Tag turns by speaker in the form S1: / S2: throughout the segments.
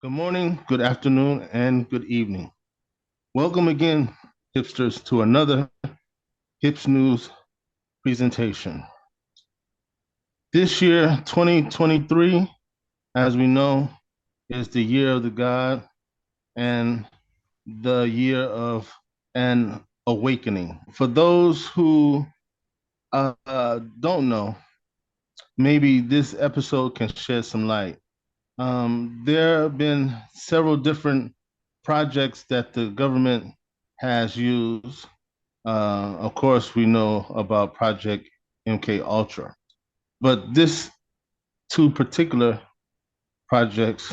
S1: Good morning, good afternoon, and good evening. Welcome again, hipsters, to another Hips News presentation. This year, 2023, as we know, is the year of the God and the year of an awakening. For those who don't know, maybe this episode can shed some light. There have been several different projects that the government has used. Of course, we know about Project MK Ultra, but this two particular projects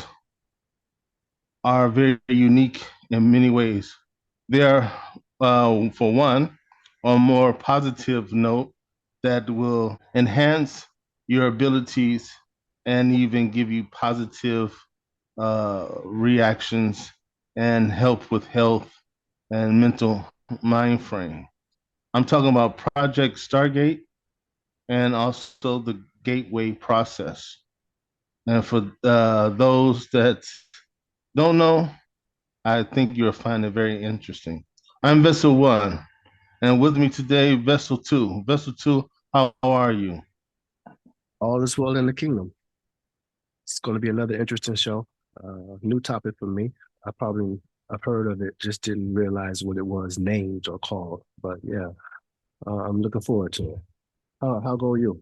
S1: are very unique in many ways. They are, for one, on a more positive note that will enhance your abilities and even give you positive reactions and help with health and mental mind frame. I'm talking about Project Stargate and also the gateway process. And for those that don't know, I think you'll find it very interesting. I'm Vessel One, and with me today, Vessel Two. Vessel Two, how are you?
S2: All is well in the kingdom. It's going to be another interesting show. New topic for me. I've heard of it, just didn't realize what it was named or called. But yeah, I'm looking forward to it. How go you?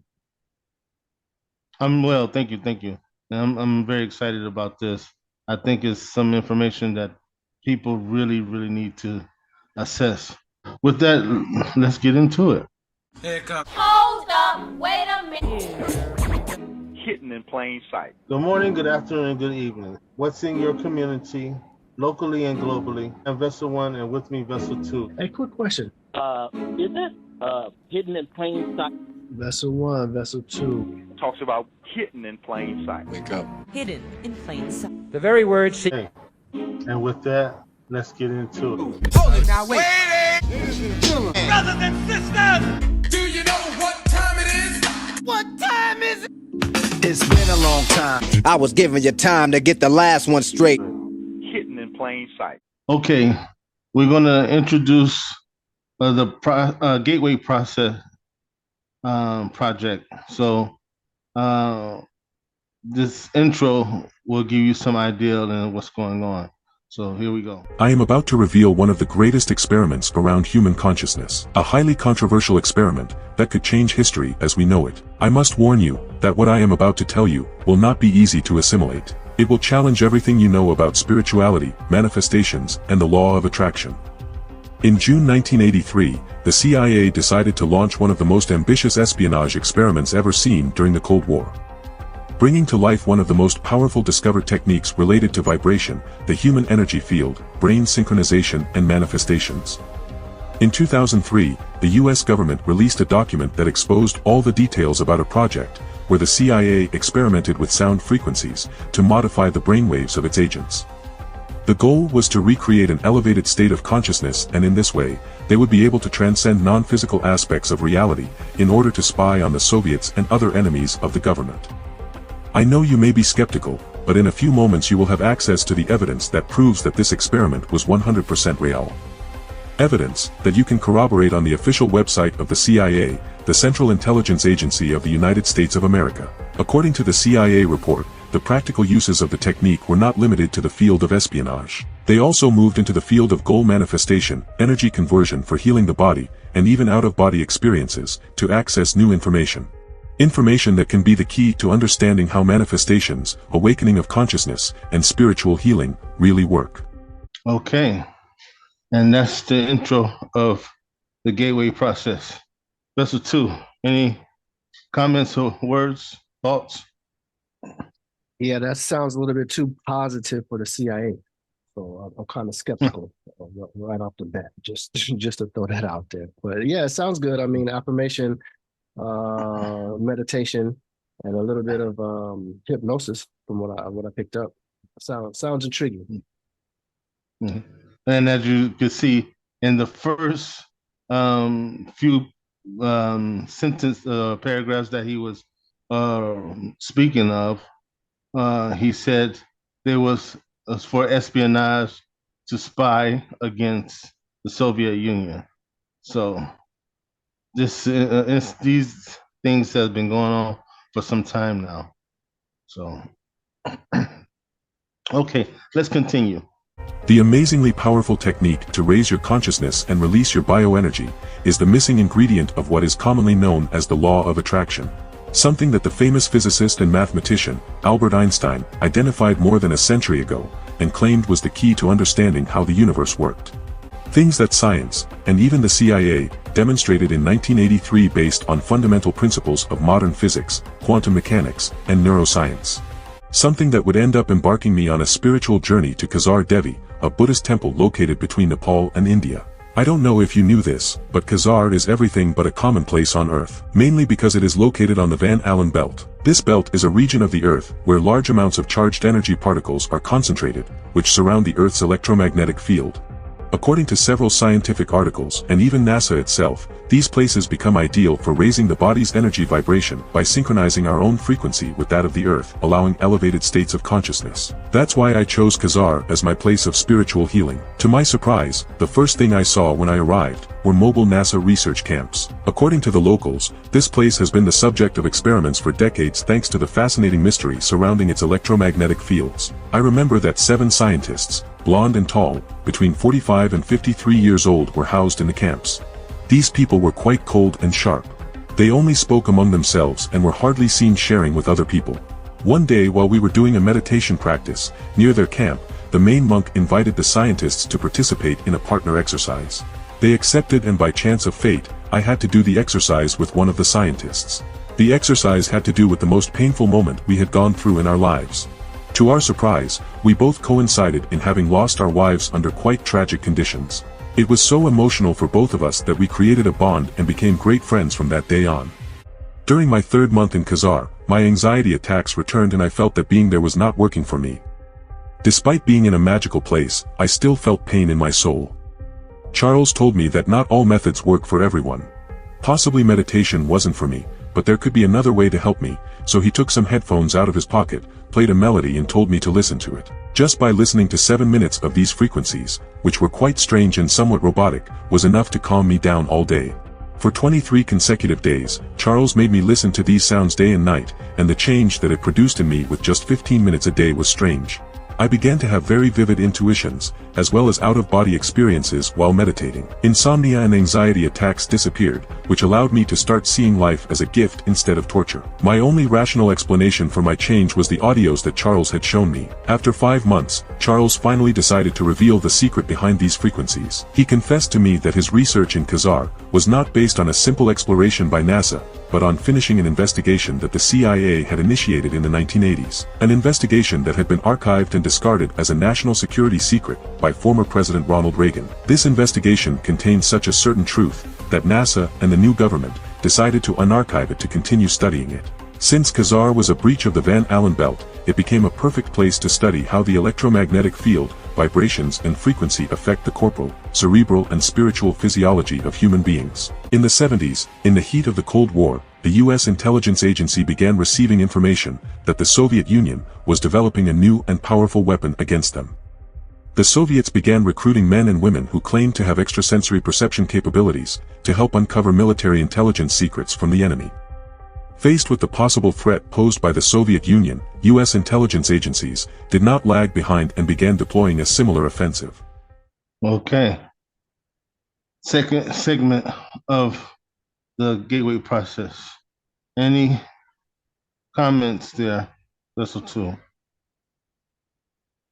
S1: I'm well, thank you, thank you. And I'm very excited about this. I think it's some information that people really need to assess. With that, let's get into it.
S3: Here it comes.
S4: Hold up, wait a minute.
S5: Hidden in plain sight.
S1: Good morning, good afternoon, and good evening. What's in your community, locally and globally? I'm Vessel One, and with me, Vessel Two.
S2: Hey, quick question.
S6: Is it hidden in plain sight?
S2: Vessel one, vessel two.
S5: Talks about hidden in plain sight.
S3: Wake up.
S7: Hidden in plain sight.
S6: The very word.
S1: Hey, and with that, let's get into it.
S3: Hold it now, wait. Ladies and gentlemen. Brothers and sisters. Do you know what time it is? What time is it?
S8: It's been a long time. I was giving you time to get the last one straight.
S5: Hidden in plain sight.
S1: Okay, we're going to introduce the gateway process project. So this intro will give you some idea of what's going on. So here we go.
S9: I am about to reveal one of the greatest experiments around human consciousness, a highly controversial experiment that could change history as we know it. I must warn you that what I am about to tell you will not be easy to assimilate. It will challenge everything you know about spirituality, manifestations, and the law of attraction. In June 1983, the CIA decided to launch one of the most ambitious espionage experiments ever seen during the Cold War, bringing to life one of the most powerful discovered techniques related to vibration, the human energy field, brain synchronization, and manifestations. In 2003, the US government released a document that exposed all the details about a project where the CIA experimented with sound frequencies to modify the brainwaves of its agents. The goal was to recreate an elevated state of consciousness, and in this way, they would be able to transcend non-physical aspects of reality in order to spy on the Soviets and other enemies of the government. I know you may be skeptical, but in a few moments you will have access to the evidence that proves that this experiment was 100% real. Evidence that you can corroborate on the official website of the CIA, the Central Intelligence Agency of the United States of America. According to the CIA report, the practical uses of the technique were not limited to the field of espionage. They also moved into the field of goal manifestation, energy conversion for healing the body, and even out-of-body experiences, to access new information. Information that can be the key to understanding how manifestations, awakening of consciousness, and spiritual healing really work.
S1: Okay, and that's the intro of the gateway process. Vessel Two, any comments or words, thoughts?
S2: Yeah, that sounds a little bit too positive for the CIA. So I'm kind of skeptical right off the bat, just to throw that out there. But yeah, it sounds good. I mean, affirmation, meditation, and a little bit of hypnosis from what I picked up. Sounds intriguing.
S1: Mm-hmm. And as you can see in the first few paragraphs that he was speaking of, he said there was for espionage to spy against the Soviet Union. So these things have been going on for some time now. So okay, let's continue.
S9: The amazingly powerful technique to raise your consciousness and release your bioenergy is the missing ingredient of what is commonly known as the law of attraction. Something that the famous physicist and mathematician, Albert Einstein, identified more than a century ago, and claimed was the key to understanding how the universe worked. Things that science, and even the CIA, demonstrated in 1983 based on fundamental principles of modern physics, quantum mechanics, and neuroscience. Something that would end up embarking me on a spiritual journey to Khazar Devi, a Buddhist temple located between Nepal and India. I don't know if you knew this, but Khazar is everything but a commonplace on Earth, mainly because it is located on the Van Allen belt. This belt is a region of the Earth where large amounts of charged energy particles are concentrated, which surround the Earth's electromagnetic field. According to several scientific articles and even NASA itself, these places become ideal for raising the body's energy vibration by synchronizing our own frequency with that of the Earth, allowing elevated states of consciousness. That's why I chose Khazar as my place of spiritual healing. To my surprise, the first thing I saw when I arrived were mobile NASA research camps. According to the locals, this place has been the subject of experiments for decades thanks to the fascinating mystery surrounding its electromagnetic fields. I remember that 7 scientists, blonde and tall, between 45 and 53 years old, were housed in the camps. These people were quite cold and sharp. They only spoke among themselves and were hardly seen sharing with other people. One day while we were doing a meditation practice near their camp, the main monk invited the scientists to participate in a partner exercise. They accepted, and by chance of fate, I had to do the exercise with one of the scientists. The exercise had to do with the most painful moment we had gone through in our lives. To our surprise, we both coincided in having lost our wives under quite tragic conditions. It was so emotional for both of us that we created a bond and became great friends from that day on. During my 3rd month in Khazar, my anxiety attacks returned and I felt that being there was not working for me. Despite being in a magical place, I still felt pain in my soul. Charles told me that not all methods work for everyone. Possibly meditation wasn't for me, but there could be another way to help me, so he took some headphones out of his pocket, played a melody and told me to listen to it. Just by listening to 7 minutes of these frequencies, which were quite strange and somewhat robotic, was enough to calm me down all day. For 23 consecutive days, Charles made me listen to these sounds day and night, and the change that it produced in me with just 15 minutes a day was strange. I began to have very vivid intuitions, as well as out-of-body experiences while meditating. Insomnia and anxiety attacks disappeared, which allowed me to start seeing life as a gift instead of torture. My only rational explanation for my change was the audios that Charles had shown me. After 5 months, Charles finally decided to reveal the secret behind these frequencies. He confessed to me that his research in Khazar was not based on a simple exploration by NASA, but on finishing an investigation that the CIA had initiated in the 1980s. An investigation that had been archived and discarded as a national security secret by former President Ronald Reagan. This investigation contained such a certain truth that NASA and the new government decided to unarchive it to continue studying it. Since Khazar was a breach of the Van Allen belt, it became a perfect place to study how the electromagnetic field, vibrations and frequency affect the corporal, cerebral and spiritual physiology of human beings. In the 70s, in the heat of the Cold War, the U.S. intelligence agency began receiving information that the Soviet Union was developing a new and powerful weapon against them. The Soviets began recruiting men and women who claimed to have extrasensory perception capabilities to help uncover military intelligence secrets from the enemy. Faced with the possible threat posed by the Soviet Union, U.S. intelligence agencies did not lag behind and began deploying a similar offensive.
S1: Okay. Second segment of the gateway process. Any comments there, Vessel 2?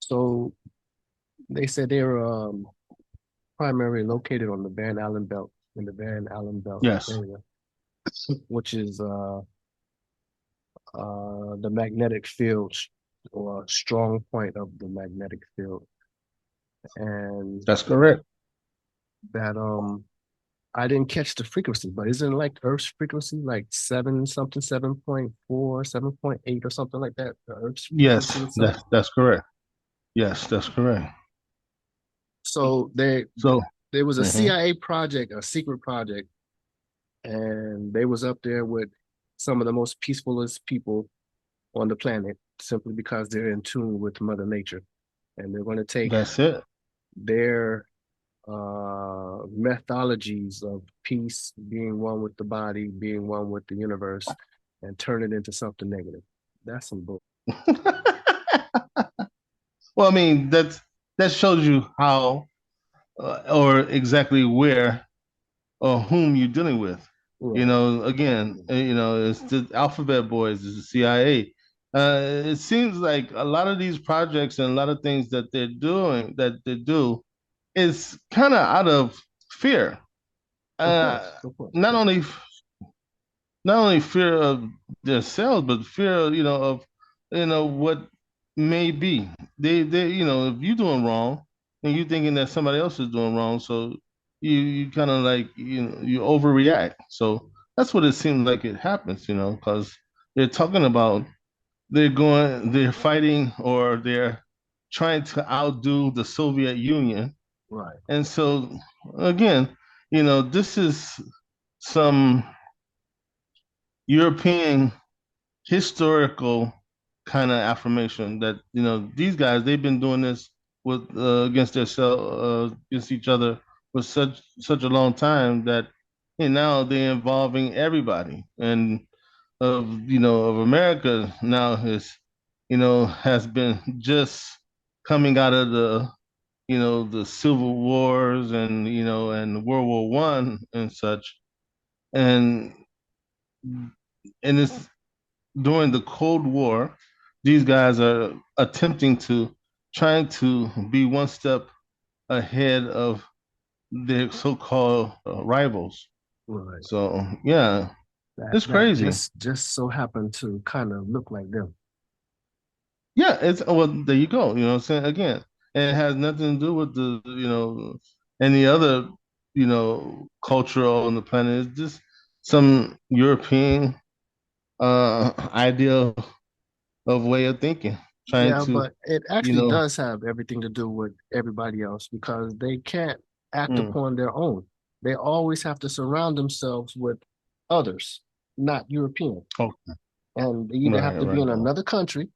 S2: So they said they were primarily located on the Van Allen belt, in the Van Allen belt
S1: Yes.
S2: area, which is the magnetic field, or strong point of the magnetic field. And
S1: That's correct.
S2: that I didn't catch the frequency, but isn't it like Earth's frequency, like 7-something, 7.4, 7.8 or something like that? The Earth's
S1: Yes,
S2: frequency.
S1: that's correct. Yes, that's correct.
S2: So there was a
S1: mhm.
S2: CIA project, a secret project, and they was up there with some of the most peacefulest people on the planet, simply because they're in tune with Mother Nature. and they're going to take
S1: That's it.
S2: their methodologies of peace, being one with the body, being one with the universe, and turn it into something negative. That's some bull.
S1: Well, I mean, that shows you how or exactly where or whom you're dealing with. You
S2: Right,
S1: know, again, it's the alphabet boys, it's the CIA. It seems like a lot of these projects and a lot of things that that they do is kind of out of fear. Uh,
S2: of course,
S1: not
S2: yeah,
S1: only not only fear of themselves, but fear, of what may be. If you're doing wrong and you thinking that somebody else is doing wrong, so you kind of like you overreact. So that's what it seems like it happens, because they're talking about they're fighting or they're trying to outdo the Soviet Union,
S2: right,
S1: and so again, this is some European historical kind of affirmation that these guys they've been doing this with against each other for such a long time that now they're involving everybody and of America now has been just coming out of the civil wars and World War I and such and it's during the Cold War, these guys are attempting to trying to be one step ahead of their so-called rivals.
S2: right.
S1: So yeah,
S2: That
S1: it's
S2: that
S1: crazy.
S2: just so happened to kind of look like them.
S1: Yeah, it's well there you go. You know what I'm saying? Again, and it has nothing to do with any other culture on the planet. It's just some European idea of way of thinking, trying
S2: Yeah,
S1: to
S2: but it
S1: you
S2: actually
S1: know.
S2: does have everything to do with everybody else because they can't act
S1: Mm.
S2: upon their own. They always have to surround themselves with others, not European.
S1: Oh,
S2: And they either have
S1: right,
S2: to be
S1: right.
S2: in another country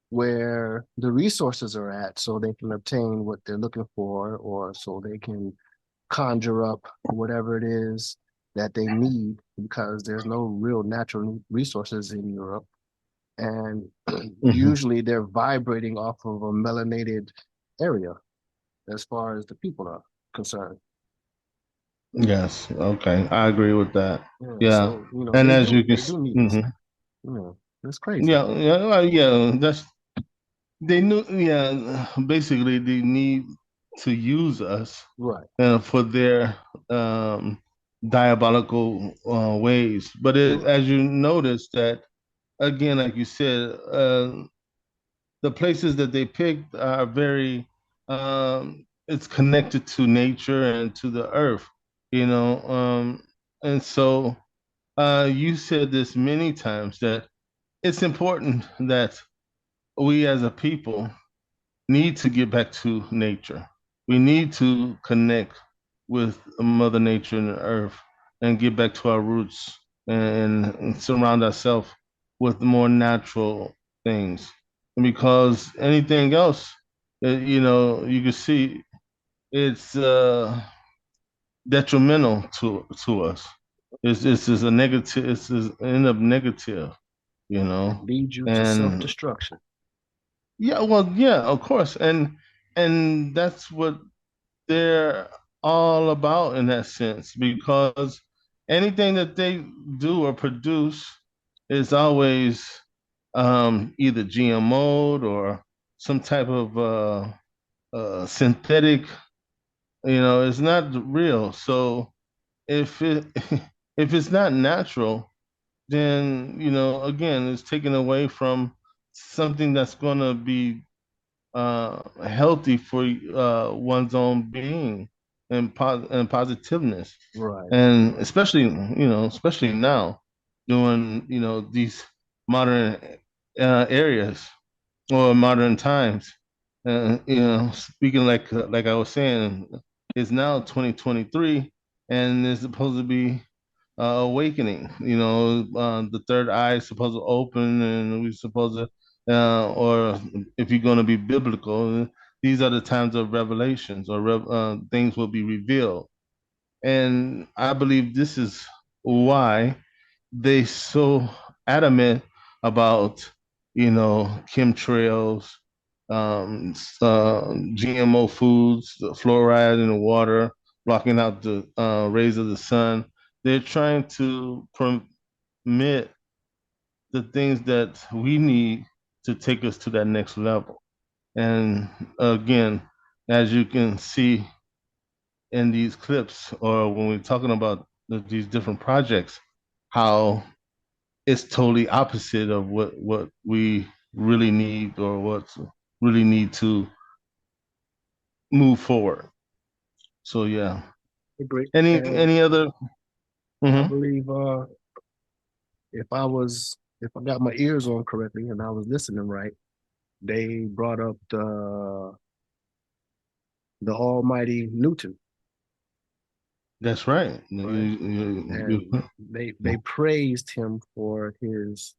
S2: where the resources are at so they can obtain what they're looking for, or so they can conjure up whatever it is that they need because there's no real natural resources in Europe. And
S1: Hmm.
S2: usually they're vibrating off of a melanated area as far as the people are concerned.
S1: Yes, okay, I agree with that.
S2: Yeah,
S1: Yeah,
S2: so
S1: and as you can,
S2: they do need us.
S1: mhm.
S2: It's crazy.
S1: Yeah, yeah, yeah. That's they knew. Yeah, basically they need to use us
S2: Right.
S1: for their um, diabolical ways. But
S2: Right.
S1: as you notice that again, like you said, the places that they picked are very it's connected to nature and to the earth, and so you said this many times that it's important that we as a people need to get back to nature. We need to connect with Mother Nature and the earth and get back to our roots and surround ourselves with more natural things. And because anything else, you can see it's detrimental to us. It's just a negative. It's just end up negative, you
S2: It
S1: know.
S2: leads you to
S1: And
S2: self-destruction.
S1: yeah, well, yeah, of course, and that's what they're all about in that sense because anything that they do or produce is always either GMO'd or some type of synthetic. It's not real. So if it if it's not natural, then again, it's taken away from something that's going to be healthy for one's own being and positiveness,
S2: Right.
S1: and
S2: Right.
S1: especially now, doing these modern areas or modern times. Speaking like I was saying, it's now 2023, and it's supposed to be awakening. The third eye is supposed to open, and we're supposed to, or if you're going to be biblical, these are the times of revelations, or things will be revealed. And I believe this is why they so adamant about, chemtrails, GMO foods, the fluoride in the water, blocking out the rays of the sun. They're trying to permit the things that we need to take us to that next level. And again, as you can see in these clips, or when we're talking about these different projects, how it's totally opposite of what we really need, or what really need to move forward. So yeah.
S2: Agree.
S1: Any other?
S2: I
S1: Mhm.
S2: believe if I got my ears on correctly and I was listening right, they brought up the Almighty Newton,
S1: That's right.
S2: right? And they praised him for his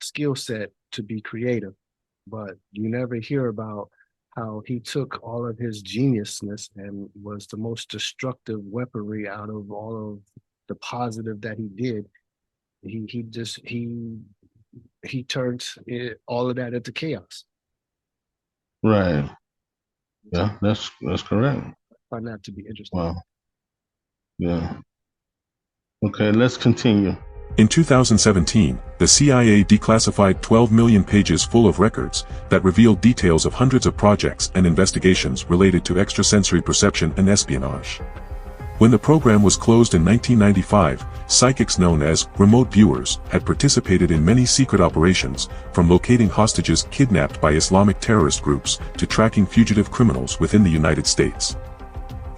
S2: skill set to be creative, but you never hear about how he took all of his geniusness and was the most destructive weaponry out of all of the positive that he did. He turned all of that into chaos.
S1: Right. Yeah, that's correct.
S2: I find that to be interesting.
S1: Wow. Yeah. Okay, let's continue.
S9: In 2017, the CIA declassified 12 million pages full of records that revealed details of hundreds of projects and investigations related to extrasensory perception and espionage. When the program was closed in 1995, psychics known as remote viewers had participated in many secret operations, from locating hostages kidnapped by Islamic terrorist groups to tracking fugitive criminals within the United States.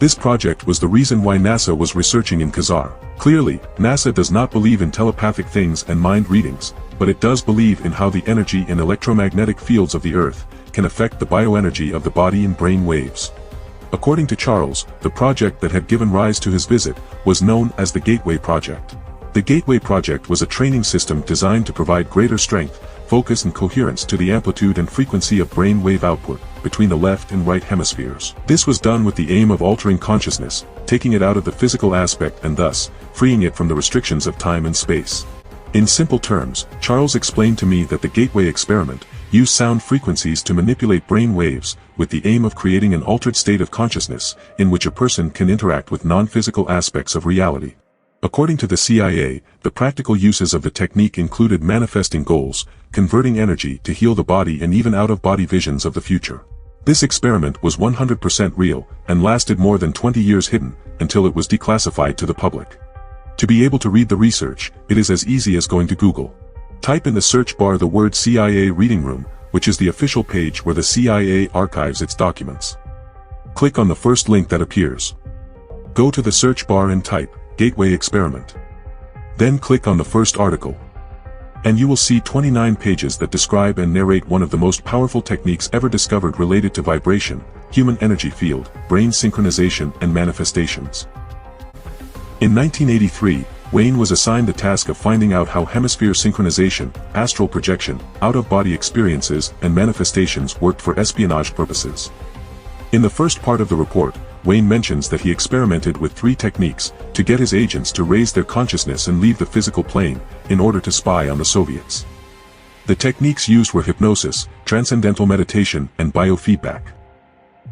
S9: This project was the reason why NASA was researching in Khazar. Clearly, NASA does not believe in telepathic things and mind readings, but it does believe in how the energy and electromagnetic fields of the Earth can affect the bioenergy of the body in brain waves. According to Charles, the project that had given rise to his visit was known as the Gateway Project. The Gateway Project was a training system designed to provide greater strength, focus and coherence to the amplitude and frequency of brain wave output between the left and right hemispheres. This was done with the aim of altering consciousness, taking it out of the physical aspect and thus, freeing it from the restrictions of time and space. In simple terms, Charles explained to me that the Gateway experiment used sound frequencies to manipulate brain waves, with the aim of creating an altered state of consciousness, in which a person can interact with non-physical aspects of reality. According to the CIA, the practical uses of the technique included manifesting goals, converting energy to heal the body and even out-of-body visions of the future. This experiment was 100% real, and lasted more than 20 years hidden, until it was declassified to the public. To be able to read the research, it is as easy as going to Google. Type in the search bar the word CIA Reading Room, which is the official page where the CIA archives its documents. Click on the first link that appears. Go to the search bar and type Gateway Experiment. Then click on the first article. And you will see 29 pages that describe and narrate one of the most powerful techniques ever discovered related to vibration, human energy field, brain synchronization and manifestations. In 1983, Wayne was assigned the task of finding out how hemisphere synchronization, astral projection, out-of-body experiences and manifestations worked for espionage purposes. In the first part of the report, Wayne mentions that he experimented with 3 techniques to get his agents to raise their consciousness and leave the physical plane, in order to spy on the Soviets. The techniques used were hypnosis, transcendental meditation, and biofeedback.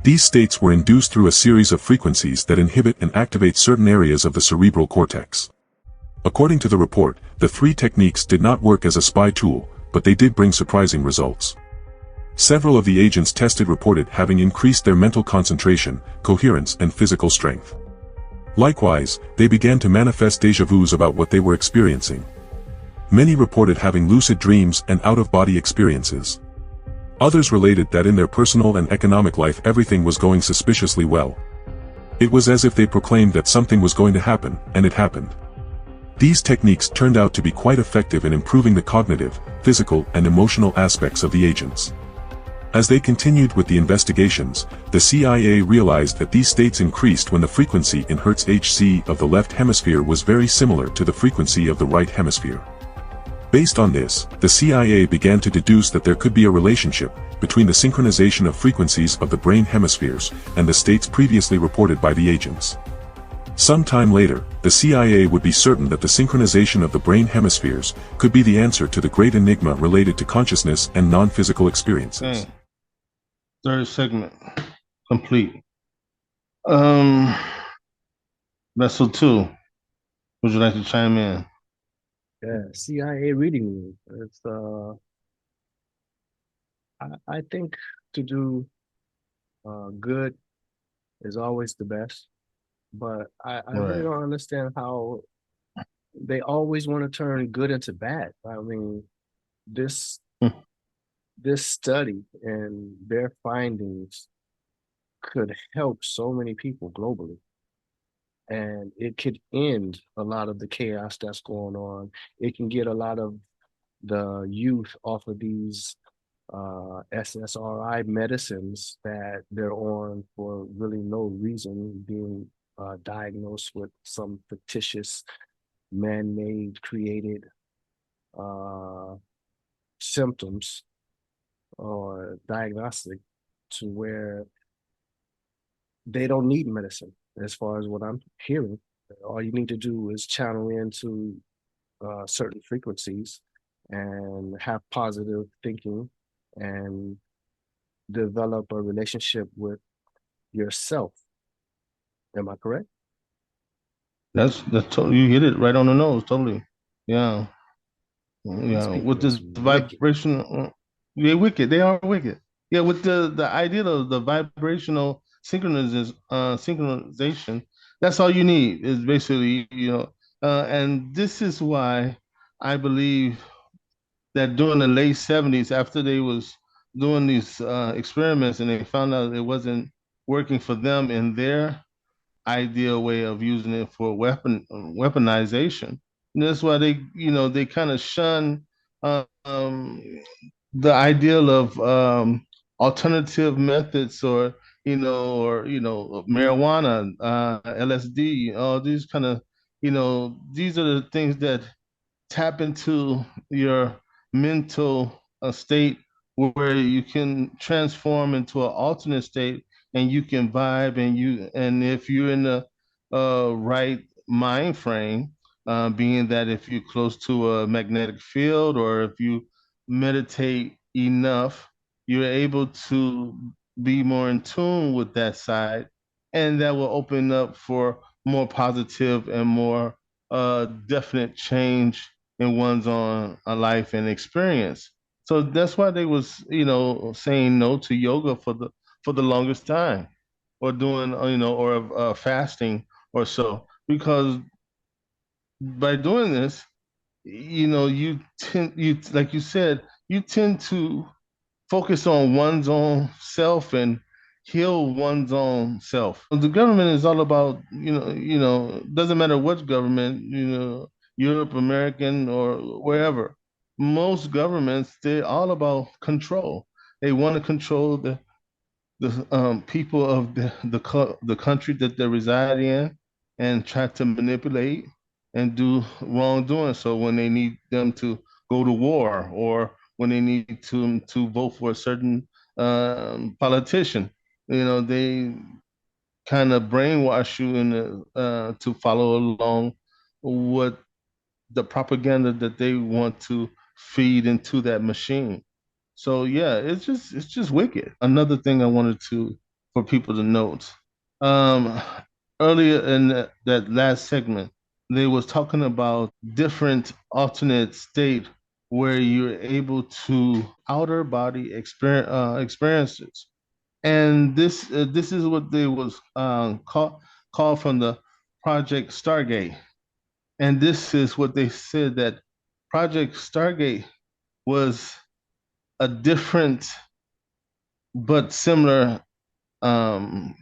S9: These states were induced through a series of frequencies that inhibit and activate certain areas of the cerebral cortex. According to the report, the 3 techniques did not work as a spy tool, but they did bring surprising results. Several of the agents tested reported having increased their mental concentration, coherence and physical strength. Likewise, they began to manifest déjà vus about what they were experiencing. Many reported having lucid dreams and out-of-body experiences. Others related that in their personal and economic life everything was going suspiciously well. It was as if they proclaimed that something was going to happen, and it happened. These techniques turned out to be quite effective in improving the cognitive, physical and emotional aspects of the agents. As they continued with the investigations, the CIA realized that these states increased when the frequency in Hz of the left hemisphere was very similar to the frequency of the right hemisphere. Based on this, the CIA began to deduce that there could be a relationship between the synchronization of frequencies of the brain hemispheres and the states previously reported by the agents. Some time later, the CIA would be certain that the synchronization of the brain hemispheres could be the answer to the great enigma related to consciousness and non-physical experiences.
S1: Third segment complete. Vessel 2, would you like to chime in?
S2: Yeah, CIA reading room. It's I think to do good is always the best, but I really
S1: Right.
S2: don't understand how they always want to turn good into bad. I mean, this this study and their findings could help so many people globally, and it could end a lot of the chaos that's going on. It can get a lot of the youth off of these SSRI medicines that they're on for really no reason, being diagnosed with some fictitious, man-made, created uh, symptoms or diagnostic, to where they don't need medicine, as far as what I'm hearing. All you need to do is channel into certain frequencies and have positive thinking and develop a relationship with yourself. Am I correct?
S1: That's totally, you hit it right on the nose, totally. Yeah.
S2: These
S1: Yeah. With
S2: people is
S1: this
S2: wicked.
S1: vibrational, they're wicked. They are wicked. Yeah, with the idea of the vibrational synchronization, that's all you need is basically, and this is why I believe that during the late 70s, after they was doing these experiments and they found out it wasn't working for them in their ideal way of using it for weaponization. And that's why they kind of shun the ideal of alternative methods, or marijuana, LSD, all these kind of, these are the things that tap into your mental state, where you can transform into an alternate state, and you can vibe, and if you're in the right mind frame, being that if you're close to a magnetic field, or if you meditate enough, you're able to be more in tune with that side, and that will open up for more positive and more definite change in one's own life and experience. So that's why they was, saying no to yoga for the longest time, or doing, or fasting or so, because by doing this, you like you said, you tend to focus on one's own self and heal one's own self. The government is all about, doesn't matter what government, Europe, American, or wherever. Most governments, they're all about control. They want to control the people of the country that they reside in, and try to manipulate and do wrongdoing. So when they need them to go to war, or when they need to vote for a certain politician, they kind of brainwash you to follow along what the propaganda that they want to feed into that machine. So yeah, it's just wicked. Another thing I wanted to for people to note. Um, Earlier in that last segment, they was talking about different alternate state where you're able to outer body experiences, and this is what they was called from the Project Stargate, and this is what they said, that Project Stargate was a different but similar um,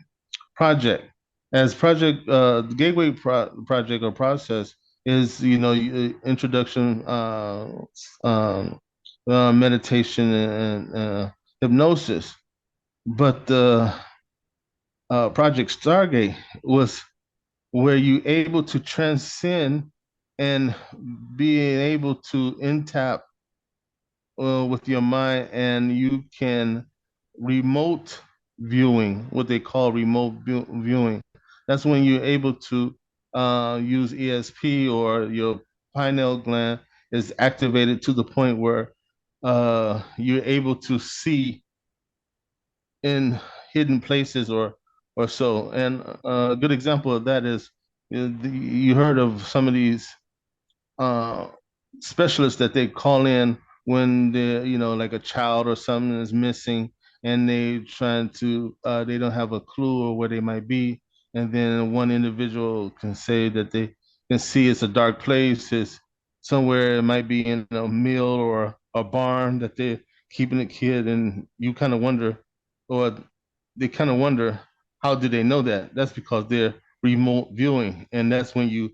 S1: project. As project the Gateway project or process is, introduction, meditation, and hypnosis, but the Project Stargate was where you able to transcend and being able to tap with your mind, and you can remote viewing, what they call viewing. That's when you're able to use ESP, or your pineal gland is activated to the point where you're able to see in hidden places, or so. And a good example of that is, you heard of some of these uh, specialists that they call in when they're, like a child or something is missing, and they don't have a clue or where they might be. And then one individual can say that they can see it's a dark place, it's somewhere, it might be in a mill or a barn that they're keeping a kid, and you kind of wonder, or they kind of wonder, how did they know that? That's because they're remote viewing, and that's when you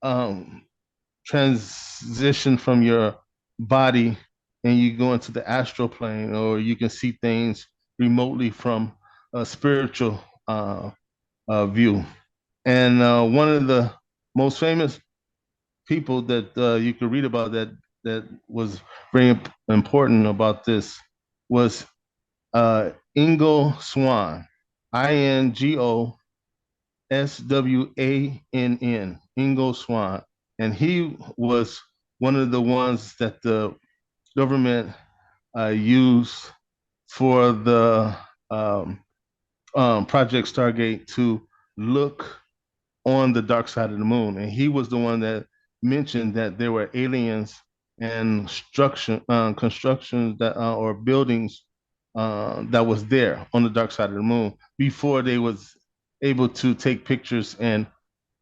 S1: um, transition from your body and you go into the astral plane, or you can see things remotely from a spiritual view. And one of the most famous people that you could read about, that was very important about this, was Ingo Swann, Ingo Swann, Ingo Swann. And he was one of the ones that the government used for the um, Project Stargate to look on the dark side of the moon. And he was the one that mentioned that there were aliens and constructions that or buildings that was there on the dark side of the moon before they was able to take pictures and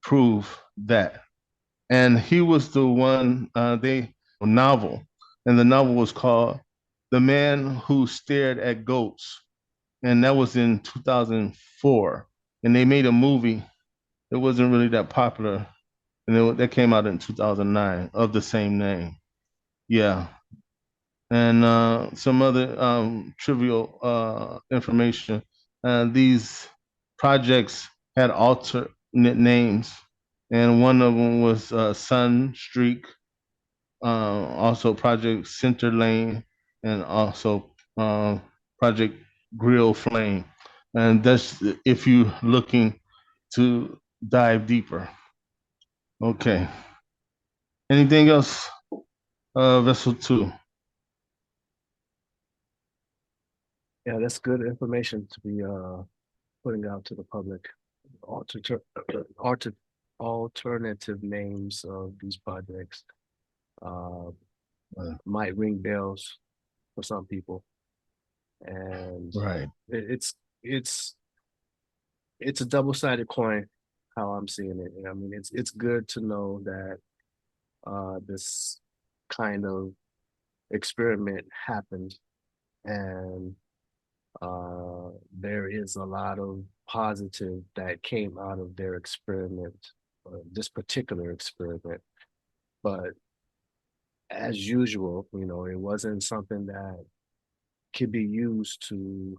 S1: prove that. And he was the one, they novel, and the novel was called "The Man Who Stared at Goats," and that was in 2004. And they made a movie. It wasn't really that popular, and that came out in 2009 of the same name. Yeah, and some other trivial information. These projects had alternate names, and one of them was Sun Streak, also Project Center Lane, and also Project Grill Flame. And that's if you're looking to dive deeper. Okay. Anything else, Vessel 2?
S2: Yeah, that's good information to be putting out to the public. Alter, alter, alternative names of these projects uh, might ring bells for some people, and
S1: Right.
S2: it's it's a double-sided coin, how I'm seeing it. I mean, it's good to know that this kind of experiment happened, and there is a lot of positive that came out of their experiment, this particular experiment. But as usual, it wasn't something that could be used to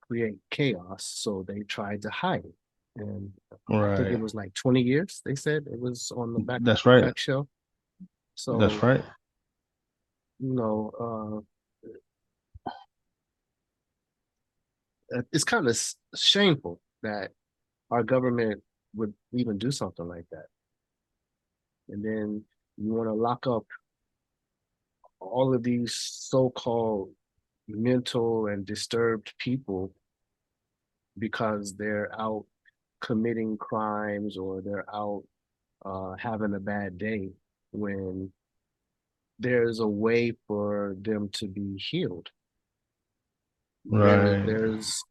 S2: create chaos, so they tried to hide it. And I think it
S1: Right.
S2: was like 20 years, they said it was on the
S1: That's right.
S2: back shelf.
S1: That's
S2: So,
S1: right.
S2: you know, it's kind of shameful that our government would even do something like that. And then you want to lock up all of these so-called mental and disturbed people because they're out committing crimes, or they're out having a bad day, when there's a way for them to be healed.
S1: Right.
S2: There's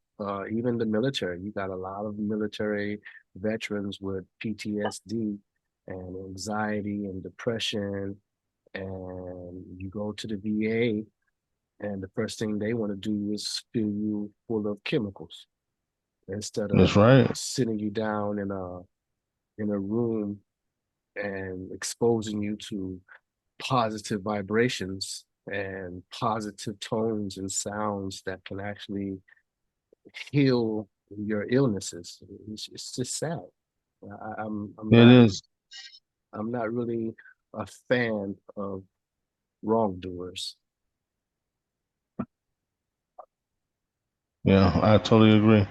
S2: even the military. You got a lot of military veterans with PTSD and anxiety and depression, and you go to the VA, and the first thing they want to do is fill you full of chemicals instead
S1: That's
S2: of
S1: right.
S2: sitting you down in a room and exposing you to positive vibrations and positive tones and sounds that can actually heal your illnesses. It's just sad. I'm
S1: It
S2: not
S1: is.
S2: I'm not really a fan of wrongdoers.
S1: Yeah, I totally agree.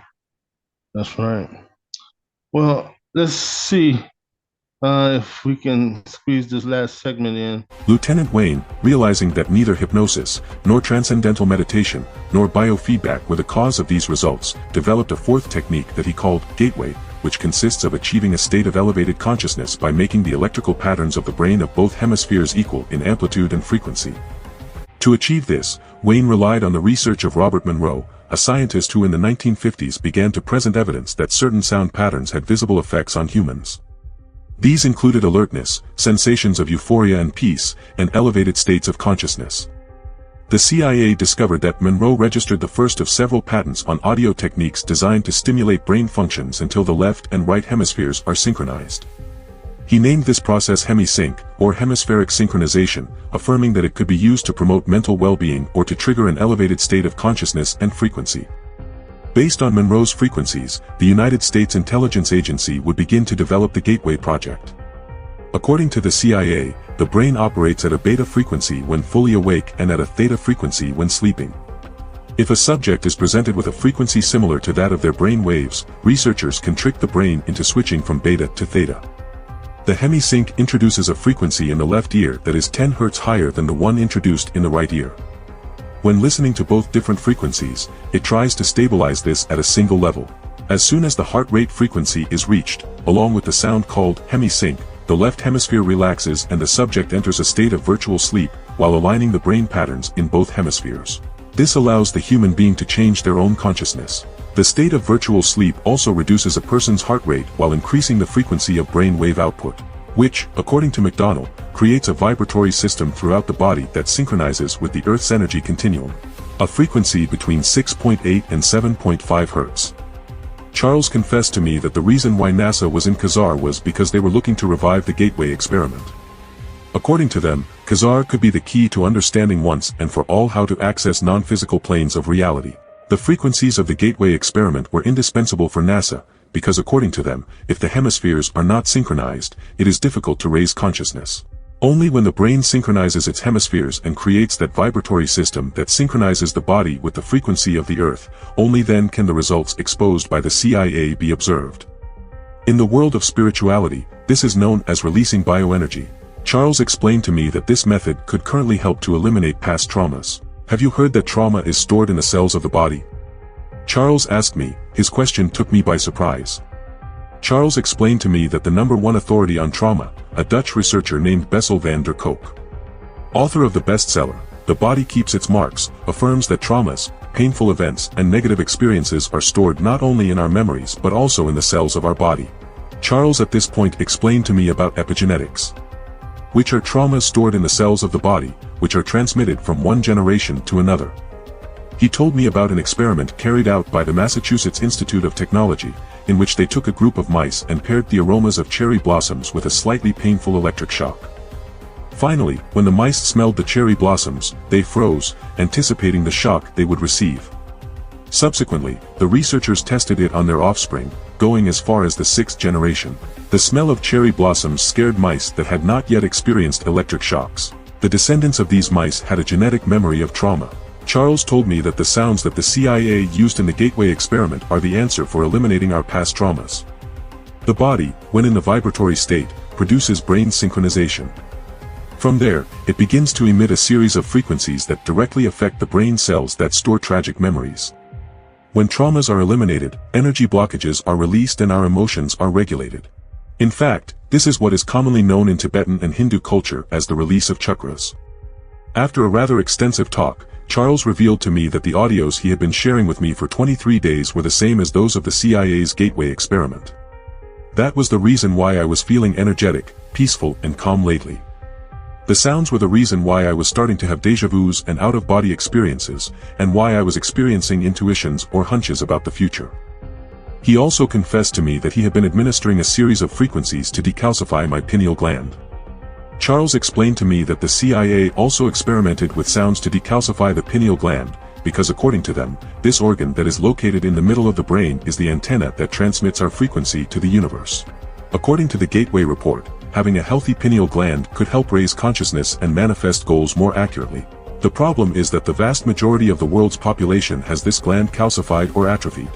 S1: That's right. Well, let's see if we can squeeze this last segment in.
S9: Lieutenant Wayne, realizing that neither hypnosis, nor transcendental meditation, nor biofeedback were the cause of these results, developed a fourth technique that he called gateway, which consists of achieving a state of elevated consciousness by making the electrical patterns of the brain of both hemispheres equal in amplitude and frequency. To achieve this, Wayne relied on the research of Robert Monroe, a scientist who in the 1950s began to present evidence that certain sound patterns had visible effects on humans. These included alertness, sensations of euphoria and peace, and elevated states of consciousness. The CIA discovered that Monroe registered the first of several patents on audio techniques designed to stimulate brain functions until the left and right hemispheres are synchronized. He named this process hemisync, or hemispheric synchronization, affirming that it could be used to promote mental well-being or to trigger an elevated state of consciousness and frequency. Based on Monroe's frequencies, the United States Intelligence Agency would begin to develop the Gateway Project. According to the CIA, the brain operates at a beta frequency when fully awake and at a theta frequency when sleeping. If a subject is presented with a frequency similar to that of their brain waves, researchers can trick the brain into switching from beta to theta. The hemisync introduces a frequency in the left ear that is 10 Hz higher than the one introduced in the right ear. When listening to both different frequencies, it tries to stabilize this at a single level. As soon as the heart rate frequency is reached, along with the sound called hemisync, the left hemisphere relaxes and the subject enters a state of virtual sleep, while aligning the brain patterns in both hemispheres. This allows the human being to change their own consciousness. The state of virtual sleep also reduces a person's heart rate while increasing the frequency of brain wave output, which, according to McDonald, creates a vibratory system throughout the body that synchronizes with the Earth's energy continuum, a frequency between 6.8 and 7.5 Hz. Charles confessed to me that the reason why NASA was in Khazar was because they were looking to revive the Gateway experiment. According to them, Khazar could be the key to understanding once and for all how to access non-physical planes of reality. The frequencies of the Gateway experiment were indispensable for NASA, because according to them, if the hemispheres are not synchronized, it is difficult to raise consciousness. Only when the brain synchronizes its hemispheres and creates that vibratory system that synchronizes the body with the frequency of the Earth, only then can the results exposed by the CIA be observed. In the world of spirituality, this is known as releasing bioenergy. Charles explained to me that this method could currently help to eliminate past traumas. Have you heard that trauma is stored in the cells of the body? Charles asked me. His question took me by surprise. Charles explained to me that the #1 authority on trauma, a Dutch researcher named Bessel van der Kolk, author of the bestseller, The Body Keeps Its Marks, affirms that traumas, painful events, and negative experiences are stored not only in our memories but also in the cells of our body. Charles at this point explained to me about epigenetics, which are traumas stored in the cells of the body, which are transmitted from one generation to another. He told me about an experiment carried out by the Massachusetts Institute of Technology, in which they took a group of mice and paired the aromas of cherry blossoms with a slightly painful electric shock. Finally, when the mice smelled the cherry blossoms, they froze, anticipating the shock they would receive. Subsequently, the researchers tested it on their offspring, going as far as the 6th generation. The smell of cherry blossoms scared mice that had not yet experienced electric shocks. The descendants of these mice had a genetic memory of trauma. Charles told me that the sounds that the CIA used in the Gateway experiment are the answer for eliminating our past traumas. The body, when in the vibratory state, produces brain synchronization. From there, it begins to emit a series of frequencies that directly affect the brain cells that store tragic memories. When traumas are eliminated, energy blockages are released and our emotions are regulated. In fact, this is what is commonly known in Tibetan and Hindu culture as the release of chakras. After a rather extensive talk, Charles revealed to me that the audios he had been sharing with me for 23 days were the same as those of the CIA's Gateway experiment. That was the reason why I was feeling energetic, peaceful, and calm lately. The sounds were the reason why I was starting to have déjà vus and out-of-body experiences, and why I was experiencing intuitions or hunches about the future. He also confessed to me that he had been administering a series of frequencies to decalcify my pineal gland. Charles explained to me that the CIA also experimented with sounds to decalcify the pineal gland, because according to them, this organ that is located in the middle of the brain is the antenna that transmits our frequency to the universe. According to the Gateway report, having a healthy pineal gland could help raise consciousness and manifest goals more accurately. The problem is that the vast majority of the world's population has this gland calcified or atrophied.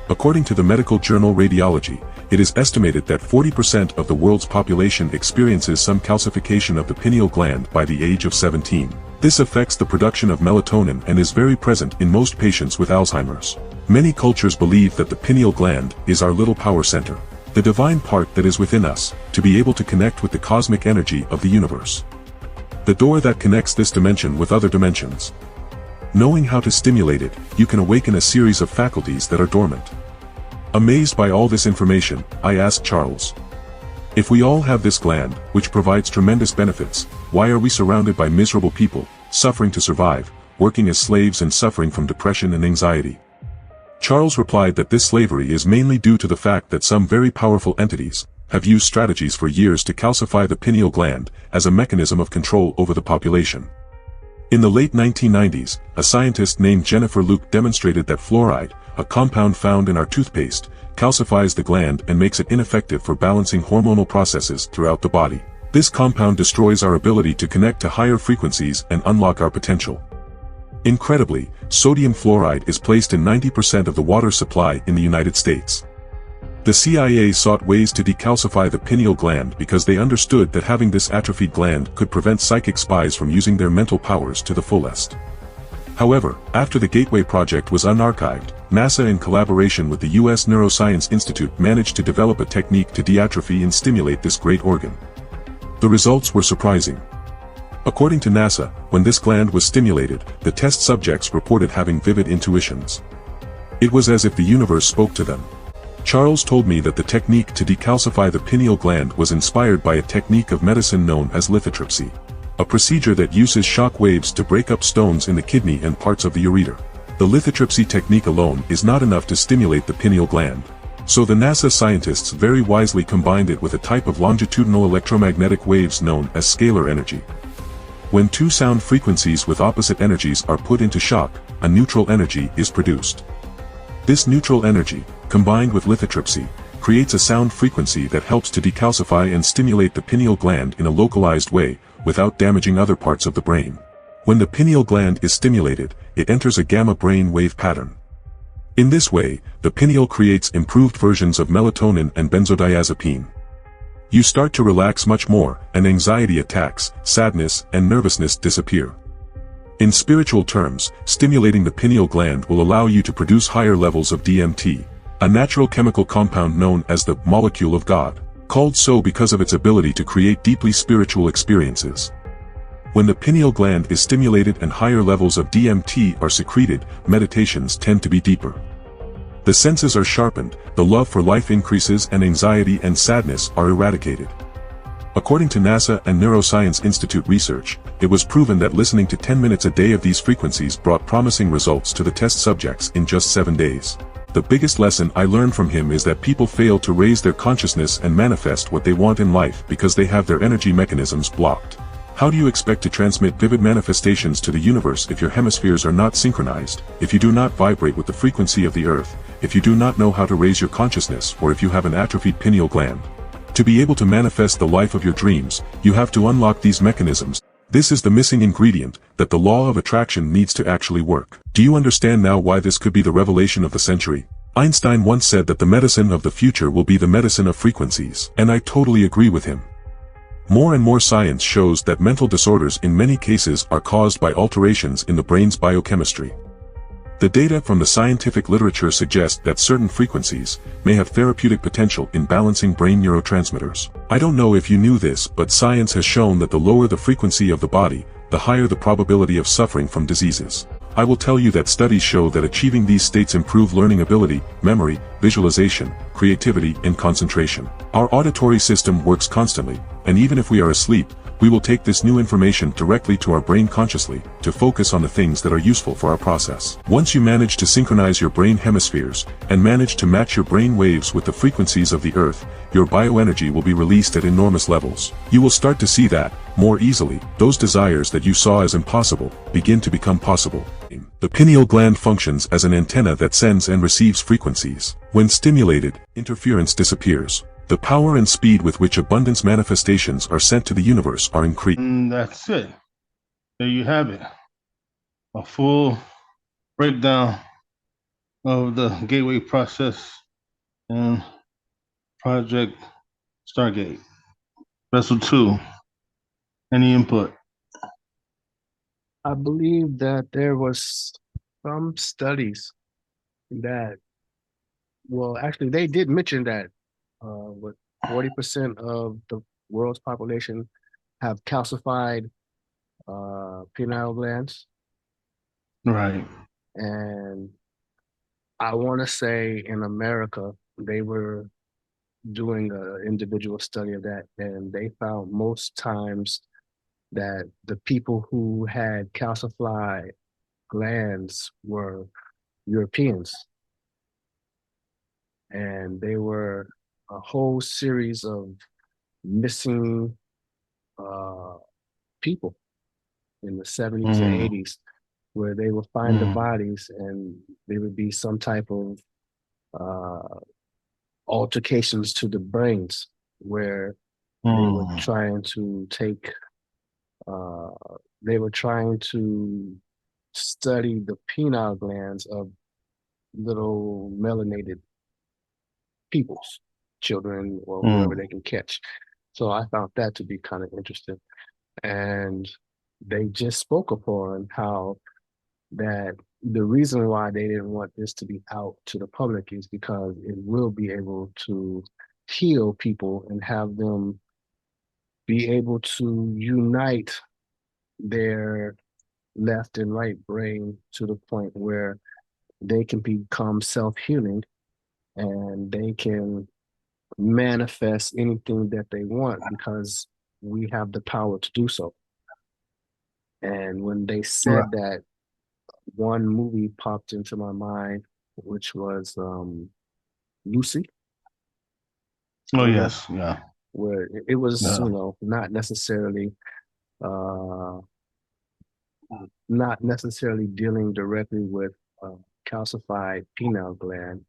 S9: According to the medical journal Radiology, it is estimated that 40% of the world's population experiences some calcification of the pineal gland by the age of 17. This affects the production of melatonin and is very present in most patients with Alzheimer's. Many cultures believe that the pineal gland is our little power center, the divine part that is within us, to be able to connect with the cosmic energy of the universe. The door that connects this dimension with other dimensions. Knowing how to stimulate it, you can awaken a series of faculties that are dormant. Amazed by all this information, I asked Charles, if we all have this gland, which provides tremendous benefits, why are we surrounded by miserable people, suffering to survive, working as slaves and suffering from depression and anxiety? Charles replied that this slavery is mainly due to the fact that some very powerful entities have used strategies for years to calcify the pineal gland as a mechanism of control over the population. In the late 1990s, a scientist named Jennifer Luke demonstrated that fluoride, a compound found in our toothpaste, calcifies the gland and makes it ineffective for balancing hormonal processes throughout the body. This compound destroys our ability to connect to higher frequencies and unlock our potential. Incredibly, sodium fluoride is placed in 90% of the water supply in the United States. The CIA sought ways to decalcify the pineal gland because they understood that having this atrophied gland could prevent psychic spies from using their mental powers to the fullest. However, after the Gateway project was unarchived, NASA in collaboration with the U.S. Neuroscience Institute managed to develop a technique to deatrophy and stimulate this great organ. The results were surprising. According to NASA, when this gland was stimulated, the test subjects reported having vivid intuitions. It was as if the universe spoke to them. Charles told me that the technique to decalcify the pineal gland was inspired by a technique of medicine known as lithotripsy, a procedure that uses shock waves to break up stones in the kidney and parts of the ureter. The lithotripsy technique alone is not enough to stimulate the pineal gland. So the NASA scientists very wisely combined it with a type of longitudinal electromagnetic waves known as scalar energy. When two sound frequencies with opposite energies are put into shock, a neutral energy is produced. This neutral energy, combined with lithotripsy, creates a sound frequency that helps to decalcify and stimulate the pineal gland in a localized way, without damaging other parts of the brain. When the pineal gland is stimulated, it enters a gamma brain wave pattern. In this way, the pineal creates improved versions of melatonin and benzodiazepine. You start to relax much more, and anxiety attacks, sadness, and nervousness disappear. In spiritual terms, stimulating the pineal gland will allow you to produce higher levels of DMT, a natural chemical compound known as the molecule of God, called so because of its ability to create deeply spiritual experiences. When the pineal gland is stimulated and higher levels of DMT are secreted, meditations tend to be deeper. The senses are sharpened, the love for life increases, and anxiety and sadness are eradicated. According to NASA and Neuroscience Institute research, it was proven that listening to 10 minutes a day of these frequencies brought promising results to the test subjects in just 7 days. The biggest lesson I learned from him is that people fail to raise their consciousness and manifest what they want in life because they have their energy mechanisms blocked. How do you expect to transmit vivid manifestations to the universe if your hemispheres are not synchronized, if you do not vibrate with the frequency of the earth, if you do not know how to raise your consciousness, or if you have an atrophied pineal gland? To be able to manifest the life of your dreams, you have to unlock these mechanisms. This is the missing ingredient, that the law of attraction needs to actually work. Do you understand now why this could be the revelation of the century? Einstein once said that the medicine of the future will be the medicine of frequencies, and I totally agree with him. More and more science shows that mental disorders in many cases are caused by alterations in the brain's biochemistry. The data from the scientific literature suggest that certain frequencies may have therapeutic potential in balancing brain neurotransmitters. I don't know if you knew this, but science has shown that the lower the frequency of the body, the higher the probability of suffering from diseases. I will tell you that studies show that achieving these states improve learning ability, memory, visualization, creativity, and concentration. Our auditory system works constantly, and even if we are asleep, we will take this new information directly to our brain consciously, to focus on the things that are useful for our process. Once you manage to synchronize your brain hemispheres, and manage to match your brain waves with the frequencies of the earth, your bioenergy will be released at enormous levels. You will start to see that, more easily, those desires that you saw as impossible, begin to become possible. The pineal gland functions as an antenna that sends and receives frequencies. When stimulated, interference disappears. The power and speed with which abundance manifestations are sent to the universe are increased.
S1: And that's it. There you have it. A full breakdown of the gateway process and Project Stargate. Vessel 2. Any input?
S2: I believe that there was some studies that, well, actually, they did mention that what 40% of the world's population have calcified penile glands,
S1: Right.
S2: and I want to say in America they were doing an individual study of that, and they found most times that the people who had calcified glands were Europeans, and they were a whole series of missing uh, people in the 70s and
S1: Mm,
S2: 80s, where they would find the
S1: mm,
S2: bodies and there would be some type of uh, altercations to the brains where they were
S1: mm,
S2: trying to take, uh, they were trying to study the penile glands of little melanated peoples, children, or whoever
S1: mm.
S2: they can catch. So I found that to be kind of interesting. And they just spoke upon how that the reason why they didn't want this to be out to the public is because it will be able to heal people and have them be able to unite their left and right brain to the point where they can become self-healing and they can manifest anything that they want because we have the power to do so. And when they
S1: Right.
S2: said that, one movie popped into my mind, which was Lucy,
S1: Oh,
S2: you know,
S1: yes. Yeah.
S2: where it was,
S1: Yeah.
S2: not necessarily uh not necessarily dealing directly with calcified pineal gland,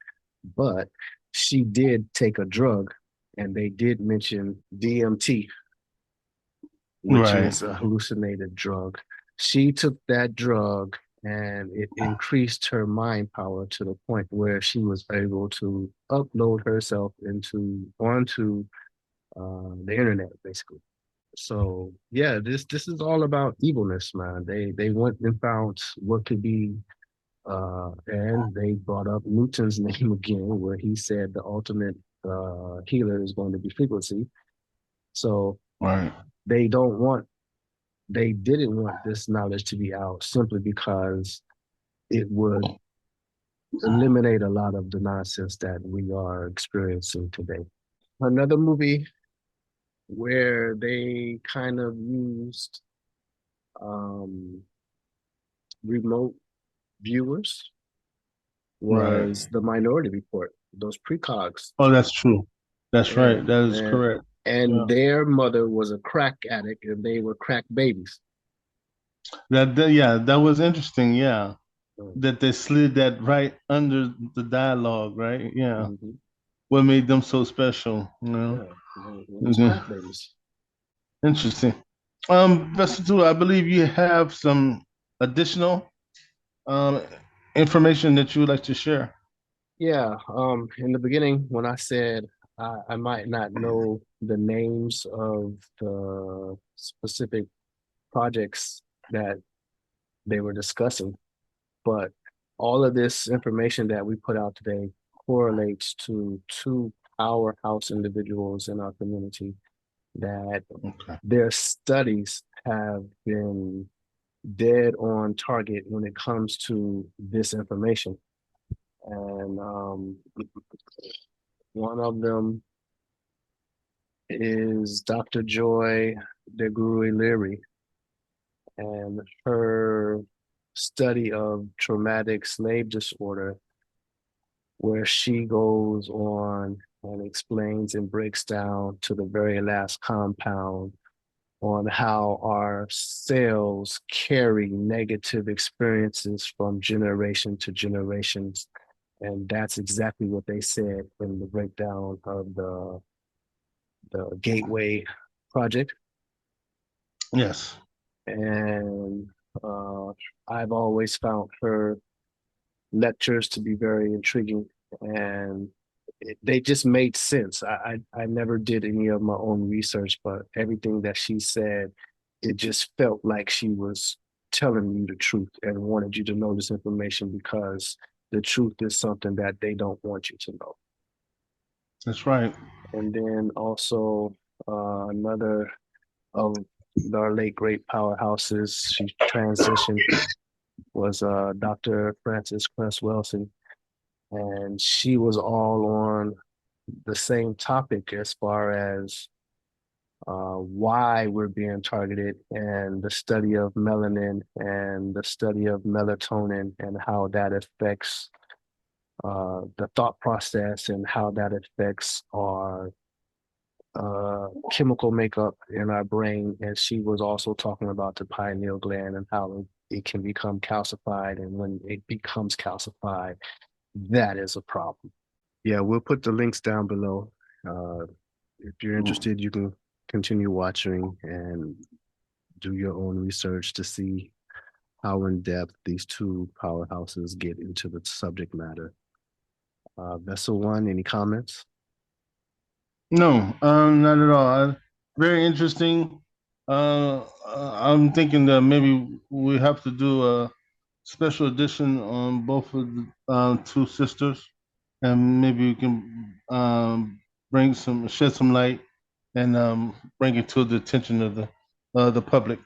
S2: but she did take a drug, and they did mention DMT, which
S1: Right.
S2: is a hallucinated drug. She took that drug and it increased her mind power to the point where she was able to upload herself onto the internet, basically. So yeah, this is all about evilness, man. They went and found what could be, and they brought up Newton's name again, where he said the ultimate healer is going to be frequency. So
S1: Right.
S2: they don't want they didn't want this knowledge to be out simply because it would eliminate a lot of the nonsense that we are experiencing today. Another movie where they kind of used um, remote viewers
S1: Right.
S2: was The Minority Report, those precogs.
S1: Oh, that's true. That's
S2: Yeah,
S1: right. That is
S2: and
S1: correct. Yeah.
S2: and their mother was a crack addict and they were crack babies.
S1: Yeah, that was interesting. Yeah.
S2: Mm.
S1: That they slid that right under the dialogue, right? Yeah.
S2: Mhm.
S1: What made them so special, you know?
S2: Yeah, it was
S1: Mhm.
S2: crack babies.
S1: Interesting. Vessel 2, I believe you have some additional um information that you would like to share.
S2: Yeah, in the beginning, when I said I might not know the names of the specific projects that they were discussing, but all of this information that we put out today correlates to two powerhouse individuals in our community that
S1: Okay.
S2: their studies have been dead on target when it comes to this information. And one of them is Dr. Joy DeGruy-Leary, and her study of traumatic slave disorder, where she goes on and explains and breaks down to the very last compound on how our cells carry negative experiences from generation to generations. And that's exactly what they said in the breakdown of the the Gateway Project,
S1: Yes.
S2: and uh, I've always found her lectures to be very intriguing, and they just made sense. I never did any of my own research, but everything that she said, it just felt like she was telling you the truth and wanted you to know this information because the truth is something that they don't want you to know.
S1: That's right.
S2: And then also another of our late great powerhouses, she transitioned, was Dr. Frances Cress Welsing, and she was all on the same topic as far as why we're being targeted and the study of melanin and the study of melatonin and how that affects the thought process and how that affects our chemical makeup in our brain. And she was also talking about the pineal gland and how it can become calcified. And when it becomes calcified, that is a problem. Yeah, we'll put the links down below. If you're interested, you can continue watching and do your own research to see how in depth these two powerhouses get into the subject matter. Vessel One, any comments?
S1: No, not at all. Very interesting. I'm thinking that maybe we have to do a special edition on both of the two sisters, and maybe we can shed some light, and bring it to the attention of the public.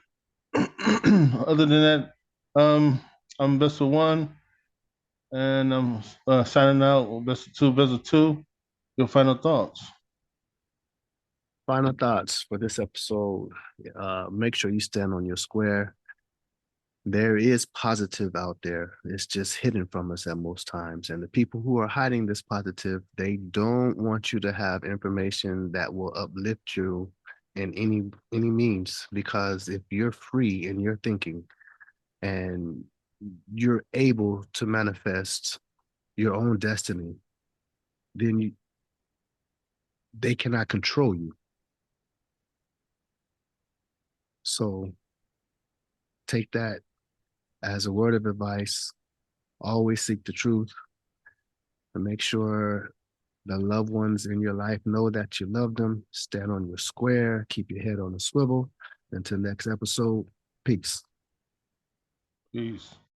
S1: Other than that, I'm Vessel One, and I'm signing out. Vessel Two. Your final thoughts.
S2: Final thoughts for this episode. Make sure you stand on your square. There is positive out there. It's just hidden from us at most times. And the people who are hiding this positive, they don't want you to have information that will uplift you in any means. Because if you're free in your thinking and you're able to manifest your own destiny, then they cannot control you. So take that as a word of advice. Always seek the truth and make sure the loved ones in your life know that you love them. Stand on your square, keep your head on a swivel. Until next episode, peace.
S1: Peace.